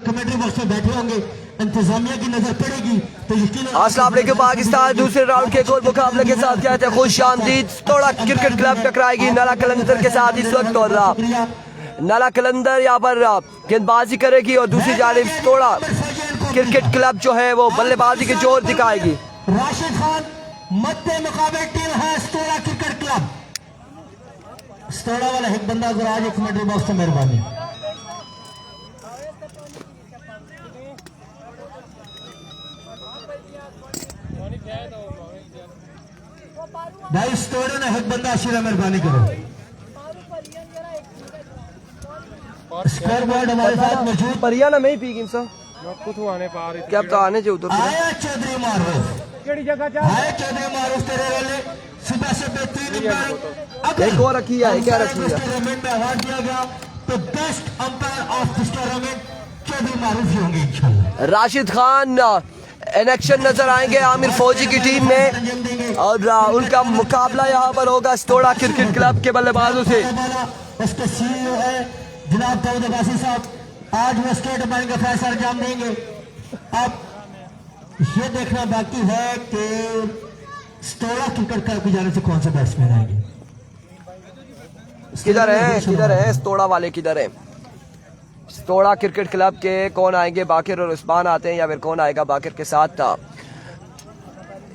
Commentary box में बैठे होंगे, इंतजामिया की नजर पड़ेगी तो यकीनन। अस्सलाम वालेकुम पाकिस्तान दूसरे राउंड के गोल मुकाबले के साथ कहते हैं खुश आमदीद। तोड़ा क्रिकेट क्लब टकराएगी नाला कलंदर के साथ इस वक्त, और नाला कलंदर यहाँ पर गेंदबाजी करेगी और दूसरी जानिब तोड़ा क्रिकेट क्लब जो है वो बल्लेबाजी के जोर दिखाएगी। राशिद खान मध्य मुकाबले टीम है स्तोड़ा क्रिकेट क्लब। स्तोड़ा वाला एक बंदा अगर आज एक कमेंट्री बॉक्स में मेहरबानी। भाई स्टोरी ने एक बंदा आशीरा मेहरबानी करो। स्कोर बोर्ड हमारे साथ मौजूद। परियाना में ही पी गई सर क्या तो आने जो उधर आया चौधरी मारूफ, आया चौधरी मारूफ तेरे वाले सुबह से बेहतरीन एक और रखी है, क्या रखी है टूर्नामेंट में अवार्ड दिया गया तो best umpire of this tournament Chaudhary Maroof ही होंगे इंशाल्लाह। राशिद खान इन एक्शन नजर आएंगे आमिर फौजी की टीम में, और उनका मुकाबला यहाँ पर होगा स्तोड़ा क्रिकेट क्लब के बल्लेबाजों से। उसके सीईओ है जनाब दाऊद अब्बासी साहब, आज वो स्टेट बैंक का फैसला अंजाम देंगे। अब ये देखना बाकी है कि स्तोड़ा क्रिकेट क्लब की जाने से कौन से बैट्समैन आएंगे। किधर है स्तोड़ा वाले, किधर है स्तोड़ा क्रिकेट क्लब के कौन आएंगे? बाकिर और उस्मान आते हैं या फिर कौन आएगा बाकिर के साथ था?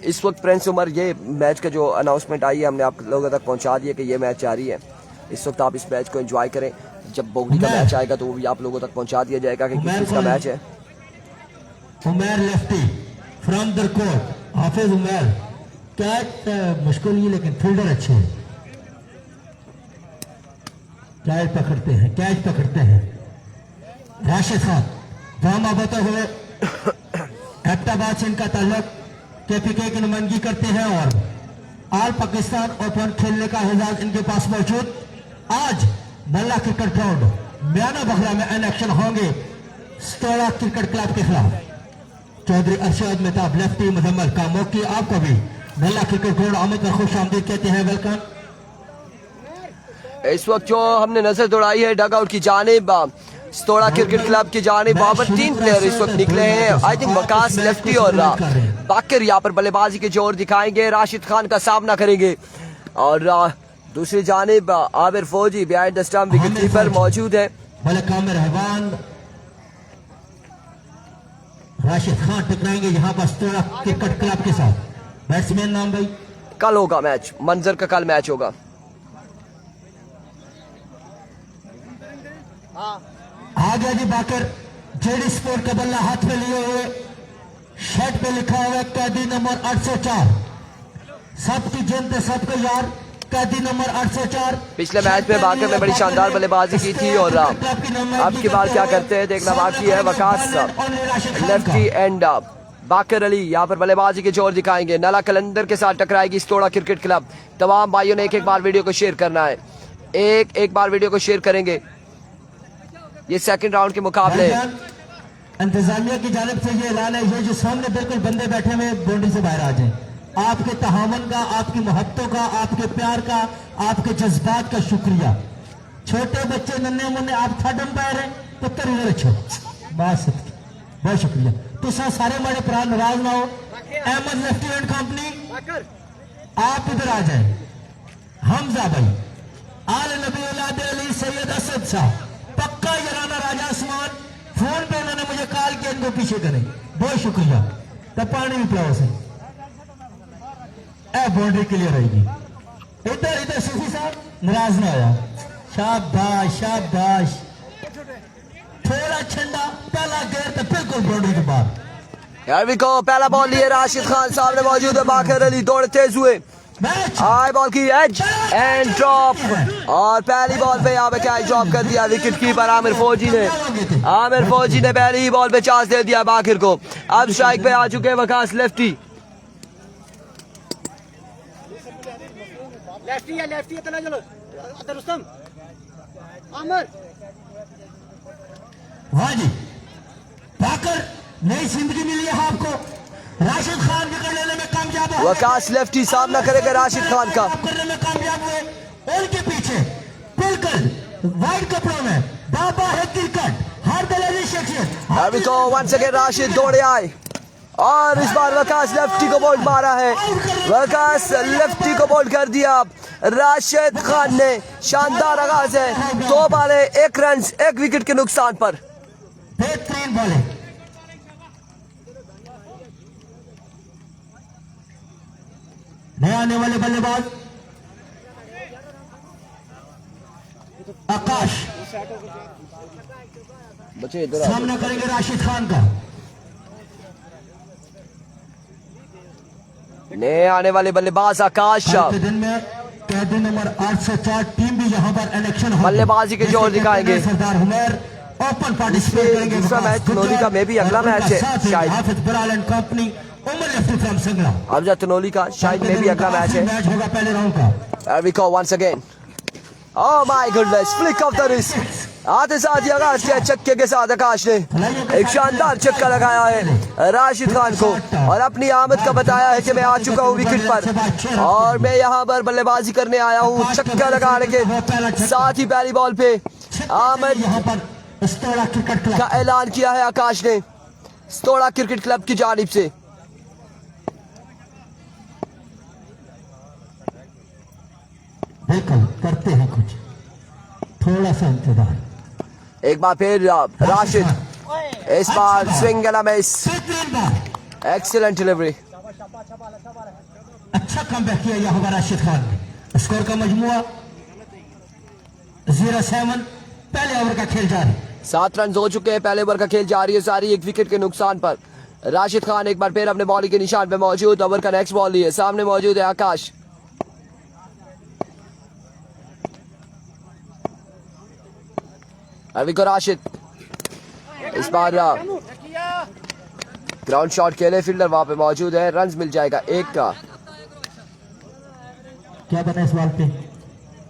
इस वक्त प्रिंस उमर, ये मैच का जो अनाउंसमेंट आई है हमने आप लोगों तक पहुंचा दिया कि ये मैच जारी है। इस वक्त आप इस मैच को एंजॉय करें, जब बोगली का मैच आएगा तो वो भी आप लोगों तक पहुंचा दिया जाएगा कि किस चीज का मैच है। Umar lefty from the court, Hafiz Umar catch मुश्किल ही लेकिन फील्डर अच्छे हैं, कैच पकड़ते हैं। राशिद खान ड्रामा होते हुए हैदराबाद से इनका ताल्लुक, केपीके की नुमाइंदगी करते हैं और ऑल पाकिस्तान ओपन खेलने का एजाज इनके पास मौजूद। आज बल्ला क्रिकेट ग्राउंड म्याना बखरा में इन एक्शन होंगे स्तोड़ा क्रिकेट क्लब के खिलाफ। चौधरी अरशद मेहताब लेफ्टी मुजम्मल कामोकी, आपको भी बल्ला क्रिकेट ग्राउंड आमद और खुश आमदीद कहते हैं, वेलकम। इस वक्त जो हमने नजर दौड़ाई है डग आउट की जानिब स्तोड़ा क्रिकेट क्लब की जानिब, वहां पर 3 प्लेयर इस वक्त निकले हैं। आई थिंक वकास लेफ्टी और बाकिर यहाँ पर बल्लेबाजी के जोर दिखाएंगे, राशिद खान का सामना करेंगे। और दूसरी जानिब आमिर फौजी behind the stump wicket keeper मौजूद है। राशिद खान टकराएंगे यहाँ पर स्तोड़ा क्रिकेट क्लब के साथ। बैट्समैन नाम भाई कल होगा मैच, मंजर का कल मैच होगा। आ गया जी बाकर, जेडी स्पोर्ट का बल्ला हाथ में लिए हुए, शर्ट पे लिखा हुआ कैदी नंबर 804। सबकी जनता सबको यार, कैदी नंबर 804। पिछले मैच में बाकर ने बड़ी शानदार बल्लेबाजी की थी और अब की बार क्या करते हैं देखना बाकी है। वकास लेफ्टी एंड बाकर अली यहाँ पर बल्लेबाजी के जोर दिखाएंगे। नाला कलंदर के साथ टकराएगी स्तोड़ा क्रिकेट क्लब। तमाम भाइयों ने एक बार वीडियो को शेयर करना है, एक बार वीडियो को शेयर करेंगे। ये सेकंड राउंड के मुकाबले इंतजामिया की जानिब से ये ऐलान है, ये जो सामने बिल्कुल बंदे बैठे हुए बाउंड्री से बाहर आ जाएं। आपके तहावन का, आपकी मोहब्बतों का, आपके प्यार का, आपके जज्बात का शुक्रिया। छोटे बच्चे नन्हे मुन्ने आप थर्ड अंपायर हैं, पुत्र इधर अच्छो बहुत शुक्रिया। तो सारे हमारे प्राण नाराज ना हो। अहमद लेफ्टी एंड कंपनी आप इधर आ जाए। हमजा भाई, आल नबी औलाद अली सैयद असद साहब, पक्का यराना राजा आसमान, फोन पे उन्होंने मुझे कॉल किया, इनको पीछे करें, बहुत शुक्रिया। तब पानी भी पिलाओ से बाउंड्री क्लियर रहेगी। इधर सूफी साहब नाराज ना आया, शाबाश। थोड़ा ठंडा पहला गेयर तो बिल्कुल बाउंड्री के बाद। यार भी को पहला बॉल लिए राशिद खान सामने मौजूद है, बाकर अली दौड़ तेज हुए, हाई बॉल की एज एंड ड्रॉप, और पहली बॉल पे यहाँ पे कैच ड्रॉप कर दिया विकेट कीपर आमिर फौजी ने पहली ही बॉल पे चांस दे दिया बाकिर को। अब स्ट्राइक पे आ चुके हैं वकास लेफ्टी। वाह जी, बाकर नई जिंदगी मिली है आपको। राशिद खान विकेट लेने में कामयाब हो, वकास लेफ्टी सामना करेगा राशिद खान का। करने में कामयाब हुए, उनके पीछे बिल्कुल वाइट कपड़ों में बाबा है क्रिकेट, हर दलाली शख्सियत, अभी को वंस अगेन राशिद दौड़े आए और इस बार वकास लेफ्टी को बोल्ड मारा है। वकास लेफ्टी को बोल्ड कर दिया राशिद खान ने। शानदार आगाज है, 2 बालें 1 रन 1 विकेट के नुकसान पर। बेहतरीन बॉलिंग। नए आने वाले बल्लेबाज आकाश बच्चे इधर सामना करेंगे राशिद खान का। नए आने वाले बल्लेबाज आकाश आज के दिन में कैदी नंबर 804 टीम भी यहाँ पर इलेक्शन होगी। बल्लेबाजी के जोर दिखाएंगे। सरदार हुमैर ओपन पार्टिसिपेट करेंगे। दूसरा मैच तनोली का, मे भी अगला मैच है शायद। Hafiz Bilal and company Umar lefty from Singla. Afza Tanoli का शायद मे भी अगला मैच है। मैच होगा पहले राउंड का। There we go once again. Oh my goodness, flick of the wrist. आते साथ ही आगाज किया छक्के के साथ आकाश ने एक शानदार छक्का लगाया है राशिद खान को और अपनी आमद का बताया है कि मैं आ चुका हूँ विकेट पर और मैं यहाँ पर बल्लेबाजी करने आया हूँ। छक्का लगाने के साथ ही पहली बॉल पे आमद यहाँ पर स्तोड़ा क्रिकेट क्लब का ऐलान किया है आकाश ने स्तोड़ा क्रिकेट क्लब की जानिब से। बिल्कुल करते हैं कुछ, थोड़ा सा इंतजार। एक बार फिर राशिद, इस बार swing and miss, excellent delivery. अच्छा कमबैक किया यहाँ पर राशिद खान ने। स्कोर का मजमुआ 0-7। पहले ओवर का खेल जारी। 7 रन हो चुके हैं, पहले ओवर का खेल जारी है सारी 1 विकेट के नुकसान पर। राशिद खान एक बार फिर अपने बॉलिंग के निशान पे मौजूद। ओवर का नेक्स्ट बॉल लिए सामने मौजूद है आकाश। अभी को राशिद, इस बार ग्राउंड शॉट खेले, फील्डर वहां पे मौजूद है। रन मिल जाएगा 1 का। क्या बना इस बॉल पे?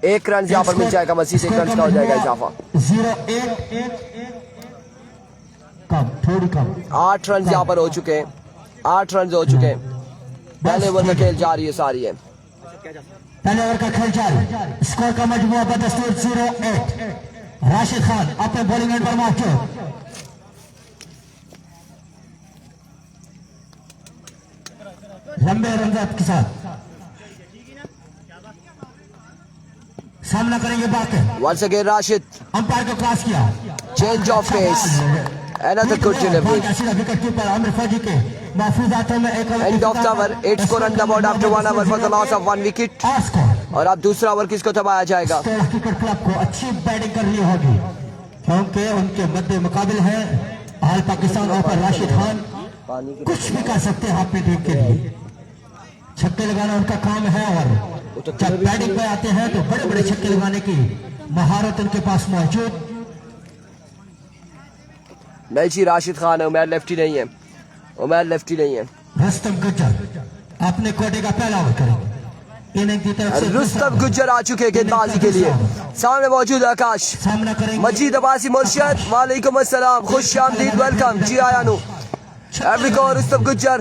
1 रन यहाँ पर मिल जाएगा, मजीद 1 रन का हो जाएगा इजाफा। 0-8 कम, थोड़ी कम। 8 रन यहाँ पर हो चुके हैं, 8 रन हो चुके हैं। पहले ओवर का खेल जारी है सारी है। पहले ओवर का खेल जारी। स्कोर का मजमुआ बदस्तूर 0-8। राशिद खान अपने बॉलिंग एंड पर मौजूद। लंबे रनजात के साथ सामना करेंगे बाकी। वंस अगेन राशिद, अंपायर को क्रॉस किया। Change of pace, another good delivery. Wicket keeper Aamir Fauji के महफूजातों में एक End of the over, 8 score on the board after 1 over for the loss of 1 wicket. और अब दूसरा ओवर किसको थमाया जाएगा? क्रिकेट क्लब को अच्छी बैटिंग करनी होगी क्योंकि उनके मध्य मुकाबिल है हाल पाकिस्तान ओपन राशिद खान। कुछ भी कर सकते हैं अपनी टीम के लिए। छक्के लगाना उनका काम है और जब बैटिंग पे आते हैं तो बड़े बड़े छक्के लगाने की महारत उनके पास मौजूद। नहीं जी, राशिद खान है, उमैर लेफ्टी नहीं है, उमैर लेफ्टी नहीं है। रुस्तम गुज्जर अपने कोटे का पहला ओवर करेंगे। इनिंग की तरफ से रुस्तम गुज्जर आ चुके हैं गेंदबाजी के लिए। सामने मौजूद है आकाश। सामना करेंगे मजीद अब्बासी मुर्शिद, वालेकुम अस्सलाम, खुश आमदीद, वेलकम जी आयानु। एवरी को रुस्तम गुज्जर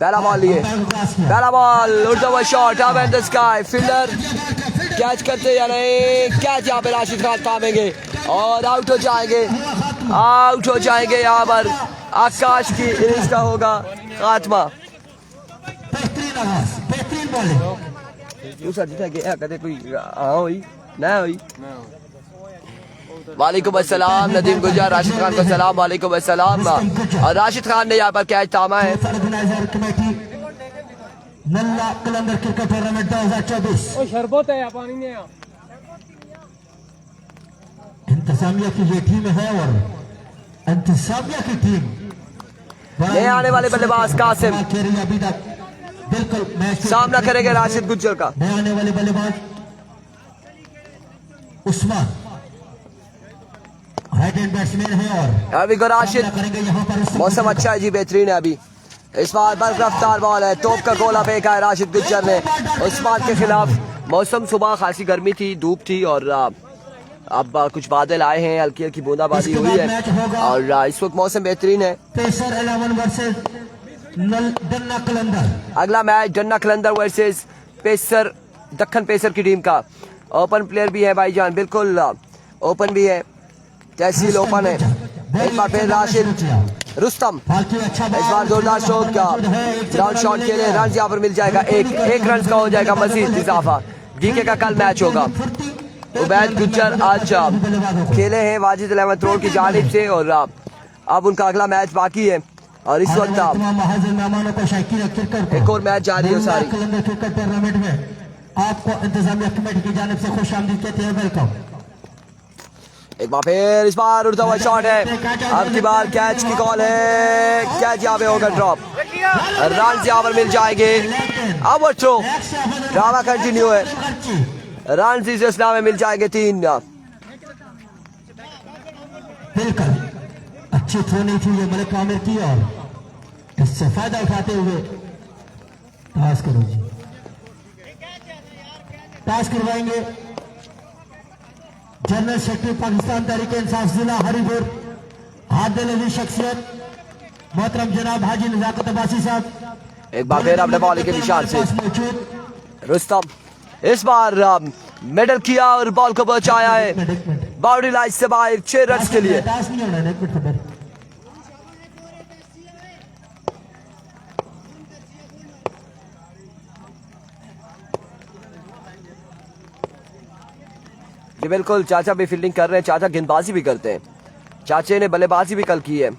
पहला बॉल लिए, पहला बॉल उड़ता हुआ shot up in the sky. Fielder catch करते या नहीं, कैच यहाँ पे राशिद खान पाएंगे और आउट हो जाएंगे, आउट हो जाएंगे। यहाँ पर आकाश की इनिंग्स का होगा खात्मा। बेहतरीन आगाज, बेहतरीन बॉलिंग। दूसरा जीता गया कदे कोई हाँ हुई ना हुई। वालेकुम अस्सलाम नदीम गुजर, राशिद खान को सलाम, वालेकुम अस्सलाम। और राशिद खान ने यहाँ पर कैच थामा है। ऑर्गेनाइजर कमेटी नल्ला कलंदर क्रिकेट टूर्नामेंट 2024। शरबत है पानी ने। इंतजामिया की ये टीम है और इंतजामिया की टीम नए आने वाले बल्लेबाज कासिम अभी तक बिल्कुल मैच सामना करेंगे राशिद गुज्जर का। नए आने वाले बल्लेबाज उस्मान राइट हैंड बैट्समैन है और अभी को राशिद, करेंगे यहाँ पर। मौसम अच्छा है जी, बेहतरीन है। अभी इस बार बर्फ रफ्तार बॉल है, तोप का गोला फेंका है राशिद गुज्जर ने उस्मान के खिलाफ। मौसम सुबह खासी गर्मी थी, धूप थी और अब कुछ बादल आए हैं, हल्की हल्की बूंदाबांदी हुई है और इस वक्त मौसम बेहतरीन है। पेसर 11 वर्सेस डन्ना कलंदर। अगला मैच डन्ना कलंदर वर्सेस पेसर, दक्खन पेसर की टीम का। ओपन प्लेयर भी है भाईजान, बिल्कुल ओपन भी है, तहसील ओपन है। एक बार फिर राशिद रुस्तम, इस बार जोरदार शॉट का ग्राउंड शॉट के लिए रन यहाँ पर मिल जाएगा। एक रन का हो जाएगा मजीद इजाफा। डीके का कल मैच होगा। उबैद गुज्जर आज खेले हैं वाजिद इलेवन रोड की जानिब से और अब उनका अगला मैच बाकी है और इस वक्त एक और मैच जारी है सारी। क्रिकेट टूर्नामेंट में आपको इंतजामिया कमेटी की जानिब से खुश आमदीद कहते हैं, वेलकम। एक बार फिर इस बार उड़ता हुआ शॉट है, अब की बार कैच की कॉल है, कैच यहाँ पे होगा ड्रॉप, रन यहाँ पर मिल जाएंगे। अब वो थ्रो ड्रामा कंटिन्यू है, रन इस सिलसिला में मिल जाएंगे 3। बिल्कुल अच्छी थ्रो नहीं थी ये मलिक आमिर की और इससे फायदा उठाते हुए पास करो जी, पास करवाएंगे। जनरल सेक्रेटरी पाकिस्तान तहरीक इंसाफ जिला हरिपुर, हादिल अली शख्सियत मोहतरम जनाब हाजी नजाकत अब्बासी साहब। एक बार फिर अपने बॉलिंग के निशान से रुस्तम इस बार मेडल किया और बॉल को बचाया है बाउंड्री लाइन से बाहर 6 रन के लिए। जी बिल्कुल, चाचा भी फील्डिंग कर रहे हैं, चाचा गेंदबाजी भी करते हैं, चाचे ने बल्लेबाजी भी कल की है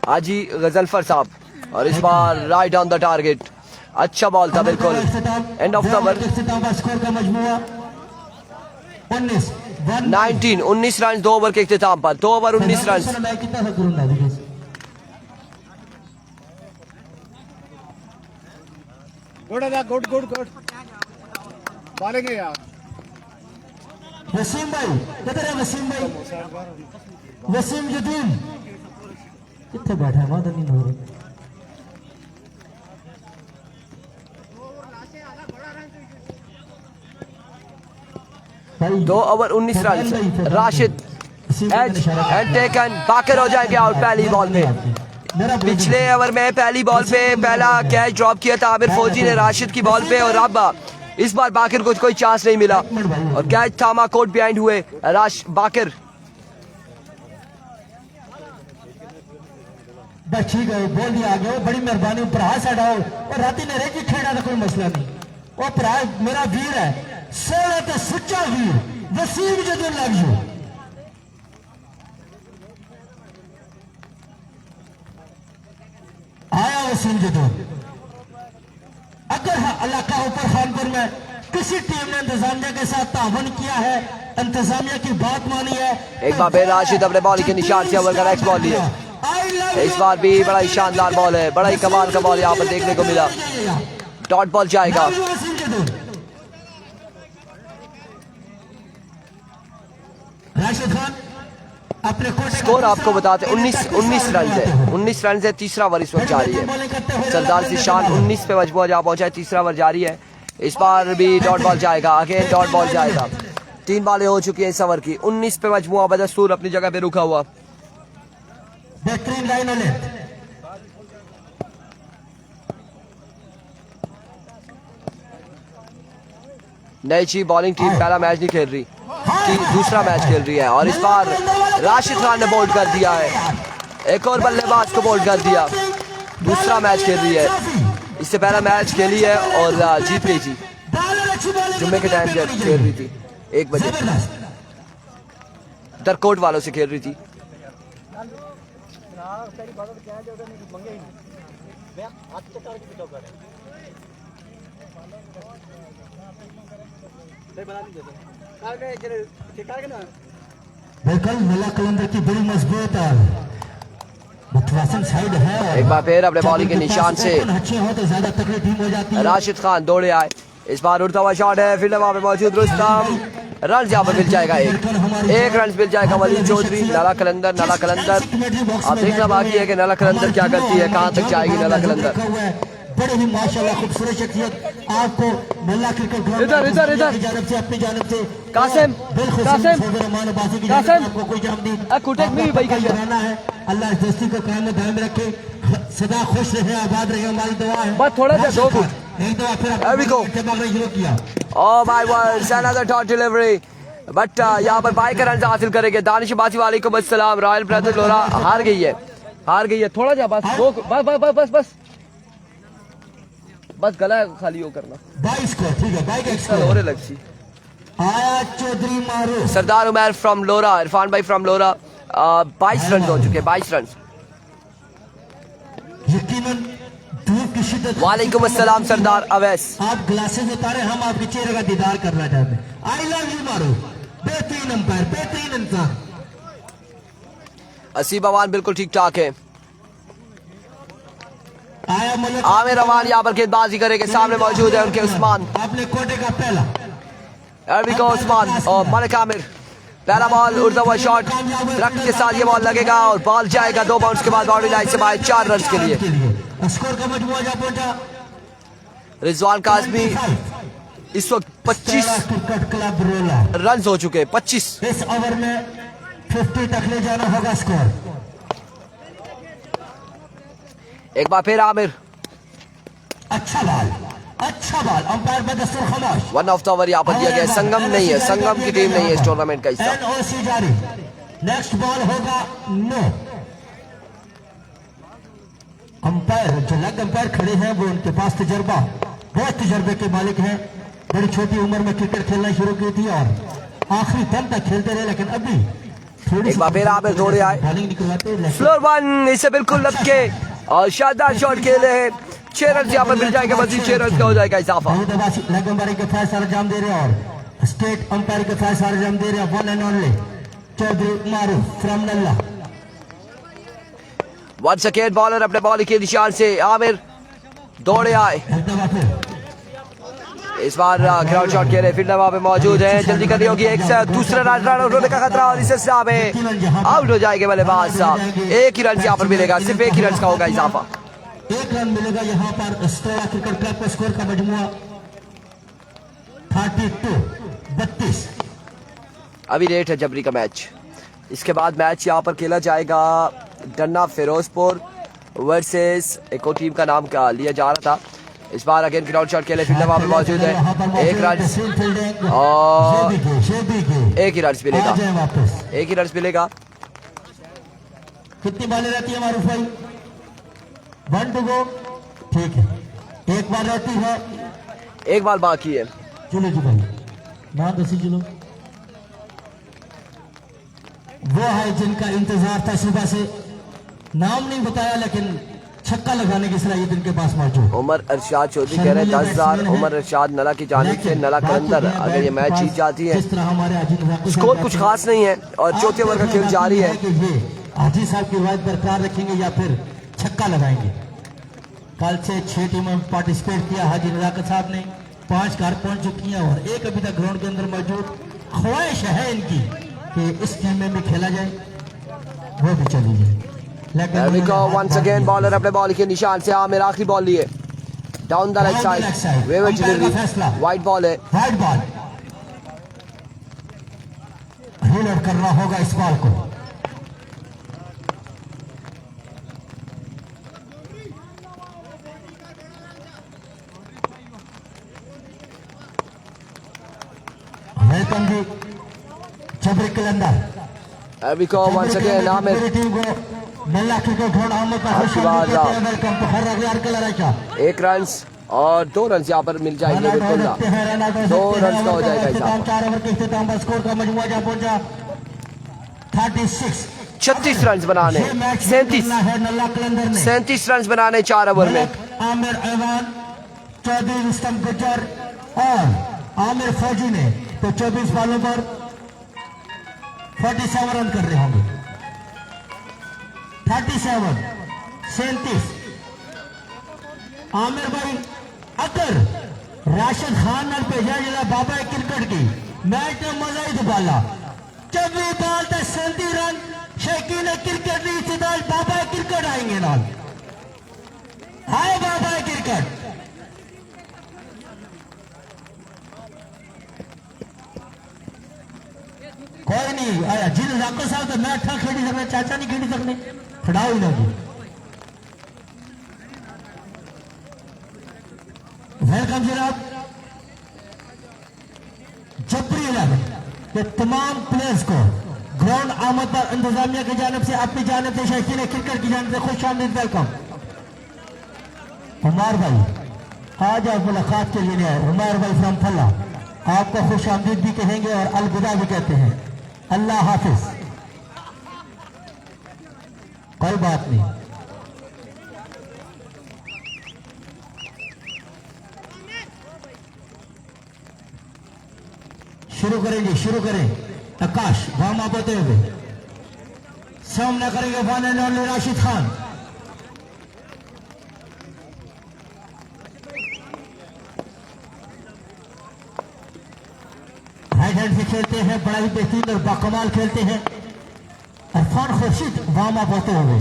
हाजी गजलफर साहब। और इस बार राइट ऑन द टारगेट, अच्छा बॉल था बिल्कुल। End of the over 19 run 2 over के इख्तिताम पर, 2 ओवर 19 रन। गुड बालेंगे यार। वसीम भाई किधर है? वसीम भाई, वसीम जदीन कितने बैठा है? मादर नहीं हो रही। 2 over 19 run. Rashid and taken, Baqar हो जाएंगे आउट पहली बॉल में। पिछले ओवर में पहली बॉल पे पहला कैच ड्रॉप किया था आमिर फौजी ने राशिद की बॉल पे और अब इस बार बाकर को कोई चांस नहीं मिला और कैच थामा कोर्ट बिहाइंड हुए बाकर। बस ठीक है, बोल दिया आ गया, बड़ी मेहरबानी। ऊपर हाथ हटाओ और राती ने रेखी खेड़ा तो कोई मसला नहीं। वो भरा मेरा वीर है, सोना तो सच्चा वीर वसीम जदीन लग जाओ। आया वसीम जदीन। अगर अल्लाह का ऊपर खानपुर में किसी टीम ने इंतजामिया के साथ तावन किया है, इंतजामिया की बात मानी है। एक बार फिर राशिद अपने बॉल के निशान से ओवर का नेक्स्ट बॉल लिया। इस बार भी बड़ा ही शानदार बॉल है, बड़ा ही कमाल का बॉल यहाँ पर देखने को मिला। डॉट बॉल जाएगा। राशिद खान अपने स्कोर आपको बताते 19 रन है, 19 रन है। तीसरा ओवर इस वक्त जारी है। सरदार सिशान 19 पे मजबूर जहाँ पहुंचा है, तीसरा ओवर जारी है। इस बार भी डॉट बॉल जाएगा, आगे डॉट बॉल जाएगा। 3 बॉलें हो चुकी हैं इस ओवर की। 19 पे मजबूर बदस्तूर अपनी जगह पे रुका हुआ। बेहतरीन लाइन नई ची बॉलिंग टीम पहला मैच नहीं खेल रही, दूसरा मैच खेल रही है और इस बार राशिद खान ने बोल्ड कर दिया है। एक और बल्लेबाज को बोल्ड कर दिया। दूसरा मैच खेल रही है, इससे पहला मैच खेली है और जीत गई थी। जुम्मे के टाइम जब खेल रही थी 1 बजे दरकोट वालों से खेल रही थी। बिल्कुल नला कलंदर की बड़ी मजबूत और मुतवासिल साइड है। एक बार फिर अपने बॉलिंग के निशान से अच्छे हो तो ज्यादा तकड़ी टीम हो जाती है। राशिद खान दौड़े आए, इस बार उड़ता हुआ शॉट है, फील्डर वहां पे मौजूद रुस्तम। रन यहाँ पर मिल जाएगा, एक रन मिल जाएगा वलीद चौधरी। नला कलंदर अब देखना बाकी है कि नला कलंदर क्या करती है, कहाँ तक जाएगी नला कलंदर। बड़े ही माशाल्लाह खूबसूरत शख्सियत आपको नल्ला क्रिकेट इधर जानब से अपनी जानब से कासिम आपको कोई जाना है। अल्लाह इस दोस्ती को कायम दायम रखे, सदा खुश रहे, आबाद रहे, हमारी दुआ है। बस थोड़ा सा दो एक दो फिर शुरू किया। Oh my word, another dot delivery. But यहाँ पर बाई का रन हासिल करेंगे। दानिश बासी वालेकुम अस्सलाम। रॉयल ब्रदर लोरा हार गई है थोड़ा जा बस वो बस गला खाली हो करना 22 को ठीक है, 22 का चल स्कोर। और लक्ष्य आया चौधरी मारूफ। सरदार उमर फ्रॉम लोरा, इरफान भाई फ्रॉम लोरा 22 रन हो चुके हैं, 22 रन। यकीनन धूप की शिद्दत। वालेकुम अस्सलाम सरदार अवैस। आप ग्लासेस उतारे, हम आपके चेहरे का दीदार करना चाहते हैं। आई लव यू मारूफ, बेहतरीन अंपायर, बेहतरीन इंसान। असीब अवान बिल्कुल ठीक ठाक है। आया मलिक आमिर अवान यहाँ पर गेंदबाजी करेंगे, सामने मौजूद है उनके उस्मान। अपने कोटे का पहला अरबी का उस्मान और मलिक आमिर। पहला बॉल उड़ता हुआ शॉट, रक्त के साथ ये बॉल लगेगा और बॉल जाएगा 2 बाउंस के बाद बाउंड्री लाइन से बाहर 4 रन के लिए। स्कोर का मजमुआ जा पहुंचा रिजवान काजमी इस वक्त 25 क्रिकेट क्लब रोला। रन हो चुके हैं, 25। इस ओवर में 50 तक ले जाना होगा स्कोर। एक बार फिर आमिर, अच्छा बॉल अंपायर बदस्तूर खामोश। 1 ऑफ द ओवर यहाँ पर दिया गया है। संगम नहीं है, संगम की टीम नहीं है इस टूर्नामेंट का हिस्सा। एनओसी जारी। नेक्स्ट बॉल होगा नो। अंपायर जो लेग अंपायर खड़े हैं वो उनके पास तजर्बा, बहुत तजर्बे के मालिक हैं। बड़ी छोटी उम्र में क्रिकेट खेलना शुरू की थी और आखिरी दम तक खेलते रहे, लेकिन अभी थोड़ी एक बार फिर आमिर दौड़े आए, बॉलिंग निकलवाते। फ्लोर 1 इसे बिल्कुल लपके और शानदार शॉट खेले हैं। 6 रन यहाँ पर मिल जाएगा, मजीद 6 रन का हो जाएगा इजाफा। लेग अंपायर के फैसला अंजाम दे रहे हैं और स्टेट अंपायर के फैसला अंजाम दे रहे हैं। 1 and only Chaudhary Maroof from Nalla. Once again bowler अपने बॉल के निशान से आमिर दौड़े आए। इस बार ग्राउंड शॉट के लिए फील्डर वहां पे मौजूद है, जल्दी करनी होगी। एक से दूसरा रन आउट होने का खतरा और इसे आउट हो जाएंगे बल्लेबाज साहब। एक ही रन यहाँ पर मिलेगा, सिर्फ एक ही रन का होगा इजाफा। 1 रन मिलेगा यहाँ पर। स्टोरा क्रिकेट क्लब का स्कोर का मजमुआ 32। अभी लेट है जबरी का मैच। इसके बाद मैच यहाँ पर खेला जाएगा डन्ना फिरोजपुर वर्सेस एक और टीम का नाम क्या लिया जा रहा था। इस बार अगेन ग्राउंड शॉट के लिए फील्डर वहां पर मौजूद है। 1 रन और 1 ही रन मिलेगा, 1 ही रन मिलेगा। कितनी बालें रहती है मारूफ भाई? 1 टू गो, ठीक है। 1 बाल रहती है, 1 बाल बाकी है। चलो जी भाई ना दसी चलो। वो है जिनका इंतजार था सुबह से, नाम नहीं बताया लेकिन छक्का लगाने की सलाहियत इनके पास मौजूद। उमर अरशाद चौधरी कह रहे हैं 10,000 उमर अरशाद नला की जानिब से, नला के अंदर अगर ये मैच जीत जाती है। स्कोर कुछ खास नहीं है और चौथे ओवर का खेल जारी है। ये हाजी साहब की रिवायत बरकरार रखेंगे या फिर छक्का लगाएंगे। कल से 6 टीमों में पार्टिसिपेट किया। हाजी नजाकत साहब ने 5 कार पहुंच चुकी हैं और 1 अभी तक ग्राउंड के अंदर मौजूद। ख्वाहिश है इनकी कि इस टीम में भी खेला जाए, वो भी चली जाए। वंस अगेन बॉलर अपने बॉल के निशान से आमिर आखिरी बॉल लिए down the leg side, wayward delivery, wide ball है। वाइड बॉल रीलोड करना होगा इस बॉल को। वेलकम जी जबरी कलंदर। Here we go once again Aamir. एक रन और 2 रन यहाँ पर मिल जाएंगे। 2 रन का हो जाएगा हिसाब। 36 रन बनाने, 37 रन बनाने 4 ओवर में। आमिर ऐवान, चौधरी रुस्तम गुज्जर और आमिर फौजी ने तो 24 बॉलों पर 47 रन कर रहे होंगे। 37 आमिर भाई अगर राशिद खान ने भेजा जिला बाबा क्रिकेट की मैच ने मजा ही दुबाला। जब भी बाल 37 रन शौकीन क्रिकेट की इस्तेदाल बाबा क्रिकेट आएंगे नाल। हाय बाबा क्रिकेट। कोई नहीं आया जी जाकर साहब तो मैं अठा खेड़ी सकने, चाचा नहीं खेड़ी सकने, खड़ाओ ही ना जी। वेलकम जनाब जबरी 11 कि तमाम प्लेयर्स को ग्राउंड आमद पर इंतजामिया की जानिब से, अपनी जानिब से, शौकीन क्रिकेट की जानिब से खुश आमदीद वेलकम। उमर भाई आज आप मुलाकात के लिए आए। उमर भाई फ्रॉम फल्ला, आपको खुश आमदीद भी कहेंगे और अलविदा भी कहते हैं। अल्लाह हाफिज। कोई बात नहीं, शुरू करेंगे, शुरू करें। आकाश वार्म अप होते हुए सामना करेंगे one and only Rashid Khan. Right hand से खेलते हैं, बड़ा ही बेहतरीन और बाकमाल खेलते हैं। इरफान खुर्शीद वार्म अप होते हुए,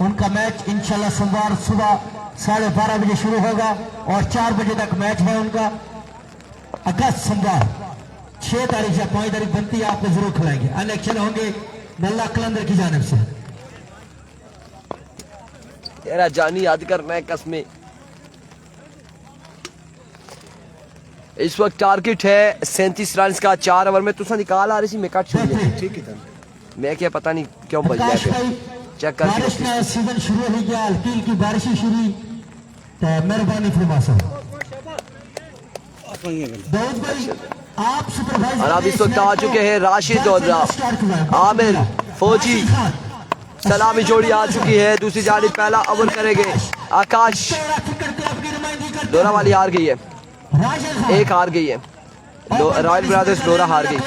उनका मैच इंशाल्लाह सोमवार सुबह 12:30 बजे शुरू होगा और 4 बजे तक मैच है उनका। अगस्त सोमवार 6 तारीख या 5 तारीख बनती है, आपको जरूर खिलाएंगे। इलेक्शन होंगे नल्ला कलंदर की जानिब से। तेरा जानी याद करना है कसमें। इस वक्त टारगेट है 37 रन का 4 ओवर में। तुसा निकाल आ रही सी, मैं कट छोड़ी ठीक है। मैं क्या पता नहीं क्यों बज गया, चेक कर। बारिश का सीजन शुरू हो गया, हल्की हल्की बारिश ही शुरू। तो मेहरबानी फरमा सर दाऊद भाई, आप सुपरवाइजर। और अब इस वक्त आ चुके हैं राशिद और आमिर फौजी। सलामी जोड़ी आ चुकी है। दूसरी जानिब पहला ओवर करेंगे आकाश। डोरा वाली हार गई है, एक हार गई है। रॉयल ब्रदर्स डोरा हार गई।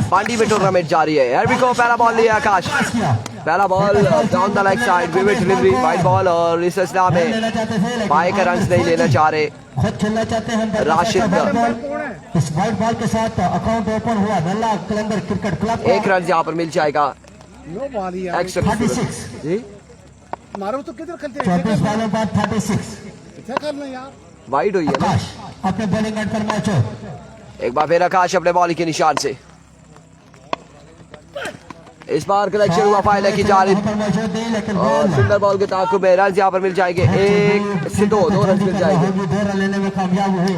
पांडी में टूर्नामेंट जारी है। Here we go, पहला बॉल लिया आकाश। पहला ball down the leg side, vivid delivery, wide ball. और इस सिलसिला में बाई का रन नहीं लेना चाह रहे खुद खेलना चाहते हैं राशिद। इस वाइड बॉल के साथ अकाउंट ओपन हुआ नल्ला कलंदर क्रिकेट क्लब। एक रन यहाँ पर मिल जाएगा। 36 जी मारो तो किधर खेलते हैं? 24 बॉलों बाद 36 क्या करना यार? वाइड हुई है ना। आकाश अपने बॉलिंग एंड पर मैच हो। एक बार फिर आकाश अपने बॉलिंग के निशान से। इस बार कलेक्शन हुआ फाइल की जानिब और सुंदर बॉल के ताक़ुब में रन यहाँ पर मिल जाएंगे। 1 से 2 रन मिल जाएंगे। 2 रन लेने में कामयाब हुए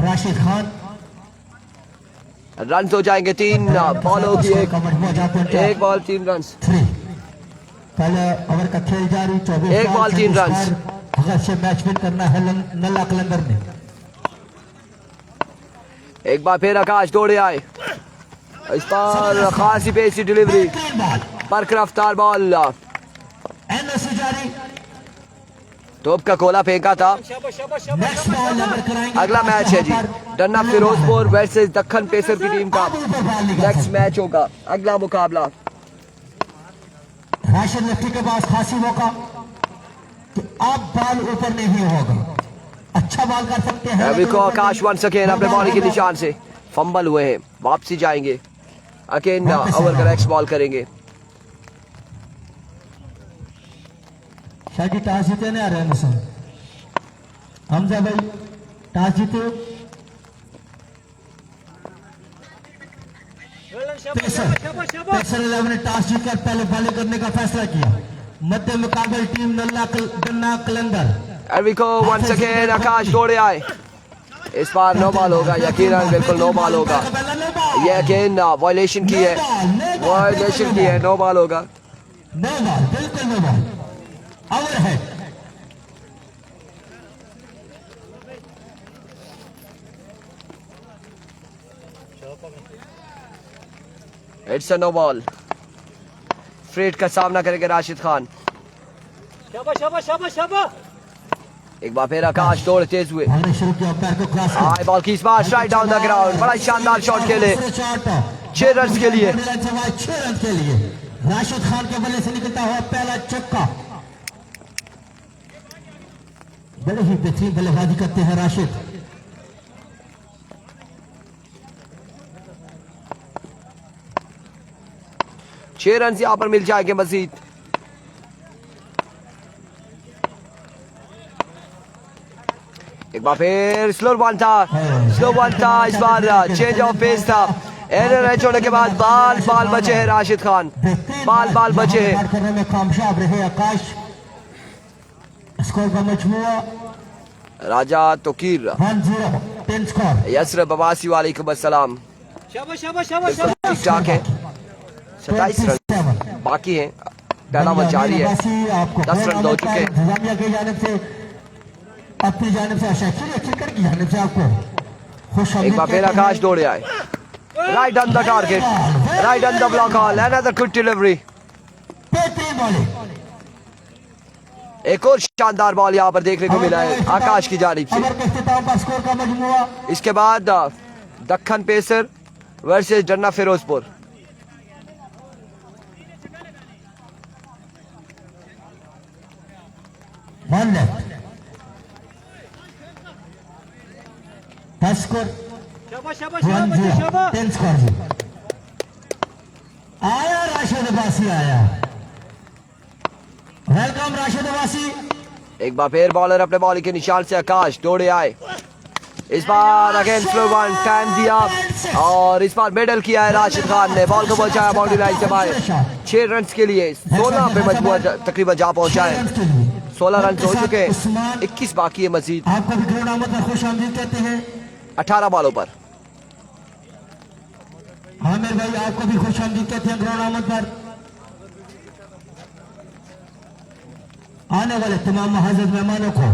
राशिद खान। रन हो जाएंगे 3 बॉलों की एक बॉल 3 रन। पहले ओवर का खेल जारी। 24 एक बॉल 3 रन। अगर से मैच विन करना है नल्ला कलंदर ने। एक बार फिर आकाश दौड़े आए। इस बार खासी पेसी डिलीवरी, पर रफ्तार बॉल। टॉप का कोला फेंका था। अगला मैच है जी डन्ना फिरोजपुर वर्सेस दक्खन पेसर की टीम का नेक्स्ट मैच होगा। अगला मुकाबला राशिद लेफ्टी के पास खासी मौका कि अब बॉल ऊपर नहीं होगा, अच्छा बॉल कर सकते हैं। अभी को आकाश वन सकेन अपने बॉलिंग के निशान से फंबल हुए हैं, वापसी जाएंगे। अकेन ओवर का नेक्स्ट बॉल करेंगे। शायद टॉस जीते नहीं आ रहे हैं। हमजा भाई टॉस जीते। पेसर 11 ने टॉस जीतकर पहले बॉलिंग करने का फैसला किया। मध्य मुकाबले टीम नन्ना कलंदर। एरविको वंस अगेन आकाश दौड़े आए। इस बार नो बॉल होगा, यकीनन बिल्कुल नो बॉल होगा। ये अगेन वायलेशन की है, वायलेशन की है, नो बॉल होगा। नो बॉल, बिल्कुल नो बॉल। ओवर है। It's a no ball. Free hit का सामना करेंगे राशिद खान। एक बार फिर आकाश दौड़ तेज हुए। हाई बॉल की इस बार स्ट्राइक डाउन द ग्राउंड। बड़ा शानदार शॉट खेले 6 रन के लिए। 6 रन के लिए राशिद खान के बल्ले से निकलता हुआ पहला चौका। बड़े ही बेहतरीन बल्लेबाजी करते हैं राशिद। छह रन यहाँ पर मिल जाएंगे मजीद। एक बार फिर स्लो वन था, स्लो वन था। इस बार चेंज ऑफ पेस था। एरर है छोड़ने के बाद बाल बचे हैं राशिद खान, बाल बचे हैं। करने में कामयाब रहे आकाश। स्कोर का मजमूआ राजा तोकीर 1-0। 10 स्कोर। यसरब अब्बासी वालेकुम अस्सलाम। शाबाश शाबाश शाबाश शाबाश। ठीक ठाक है, 27 रन बाकी हैं, पहला ओवर जारी है, 10 रन हो चुके हैं। इंतजामिया की जानिब से, अपनी जानिब से, शाकिर क्रिकेट की जानिब से आपको खुश एक बार फिर आकाश दौड़े आए, right on the target, right on the block on, another quick delivery. बेहतरीन बॉलिंग। एक और शानदार बॉल यहाँ पर देखने को मिला है आकाश की जानिब से। ओवर के इख्तिताम पर स्कोर का मजमुआ इसके बाद Deccan pacer versus Danna Firozpur. One left, 10 score, शाबाश शाबाश 1-0, शाबाश। 10 स्कोर जी। आया राशिद अब्बासी आया। वेलकम राशिद अब्बासी। एक बार फिर बॉलर अपने बॉलिंग के निशान से आकाश दौड़े आए, इस बार अगेन स्लो वन, टाइम दिया और इस बार मेडल किया है राशिद खान ने, बॉल को पहुंचाया बाउंड्री लाइन से बाहर 6 रन के लिए। 16 पे मजबूर तकरीबन जा पहुंचा है, 16 रन हो चुके हैं, 21 बाकी है मजीद। आपको भी ग्राउंड आमद पर खुश आमदीद कहते हैं 18 बॉलों पर। हाँ मेरे भाई, आपको भी खुश आमदीद कहते हैं ग्राउंड आमद पर। आने वाले तमाम महाजत मेहमानों को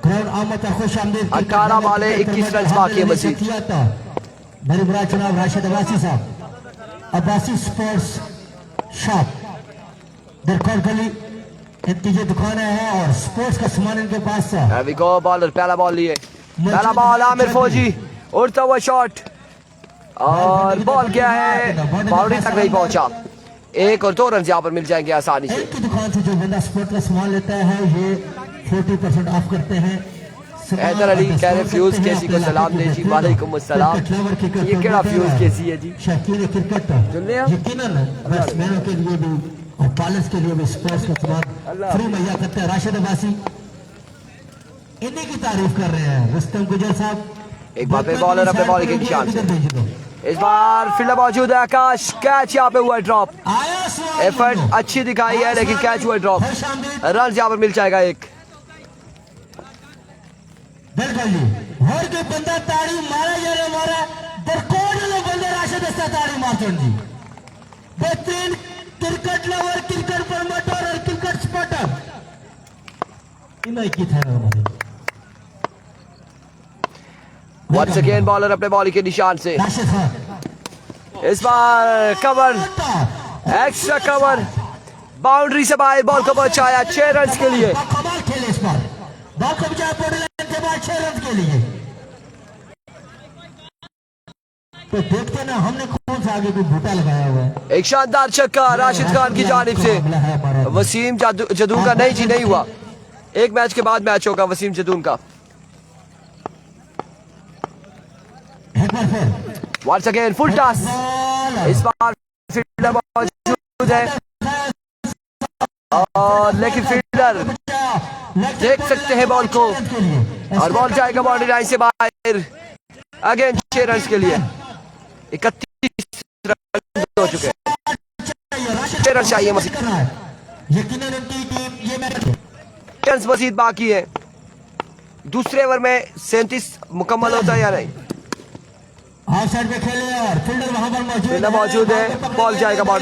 ग्राउंड आमद पर खुश आमदीद। 18 बॉलें 21 रन बाकी है मजीद। मेरे बुरा चुनाव राशिद अब्बासी साहब, अब्बासी स्पोर्ट्स शॉप दरकोर गली, इनकी ये दुकानें हैं और स्पोर्ट्स का सामान इनके पास है। Here we go, बॉलर पहला बॉल लिए, पहला बॉल आमिर फौजी, उड़ता हुआ शॉट और बॉल क्या है, बाउंड्री तक नहीं पहुंचा। 1 और 2 रन यहाँ पर मिल जाएंगे आसानी से। इनकी दुकान से जो बंदा स्पोर्ट का सामान लेता है ये 40% ऑफ करते हैं। हैदर अली कह रहे फ्यूज केसी को सलाम दे जी। वालेकुम अस्सलाम। ये केड़ा फ्यूज केसी है जी? शौकीन क्रिकेट जुल्ले हैं? यकीनन बैट्समैनों के लिए भी और बॉलर्स के लिए भी स्पोर्ट्स का सामान फ्री मुहैया करते हैं। राशिद अब्बासी इन्हीं की तारीफ कर रहे हैं। रुस्तम गुजर साहब, एक बार फिर बॉलर अपने बॉलिंग के निशान से, इस बार फील्डर मौजूद है आकाश, कैच यहाँ पे हुआ ड्रॉप, एफर्ट अच्छी दिखाई है लेकिन कैच हुआ ड्रॉप, रन यहाँ पर मिल जाएगा 1। बिल्कुल जी, हर कोई बंदा ताड़ी मारा या नहीं मारा, दरकोड वाले बंदे राशिद अस्ता ताड़ी मारते हैं जी। बेहतरीन क्रिकेट लवर, क्रिकेट प्रमोटर और क्रिकेट सपोर्टर इन्हीं की था हमारे। वंस अगेन बॉलर अपने बॉलिंग के निशान से, राशिद खान इस बार कवर, एक्स्ट्रा कवर, बाउंड्री से बाहर बॉल को पहुंचाया 6 रन के लिए। कमाल खेले इस बार, बॉल को बचाया बॉर्डर लाइन के बाद 6 रन के लिए। तो देखते ना हमने कौन सा आगे कोई बूटा लगाया हुआ है। एक शानदार छक्का राशिद खान की जानिब से, वसीम जदून का नहीं जी नहीं हुआ, एक मैच के बाद मैच होगा वसीम जदून का। वंस अगेन फुल टॉस, इस बार फील्डर मौजूद है और लेकिन फील्डर देख सकते हैं बॉल को और बॉल जाएगा बाउंड्री लाइन से बाहर। अगेन 6 रन के लिए 31 रन हो चुके हैं, 6 रन चाहिए मजीद, यकीनन उनकी टीम ये मैच रन मजीद बाकी है। दूसरे ओवर में 37 मुकम्मल होता है या नहीं? ऑफ साइड पे खेले और फील्डर वहां पर मौजूद है, बॉल जाएगा बाउंड्री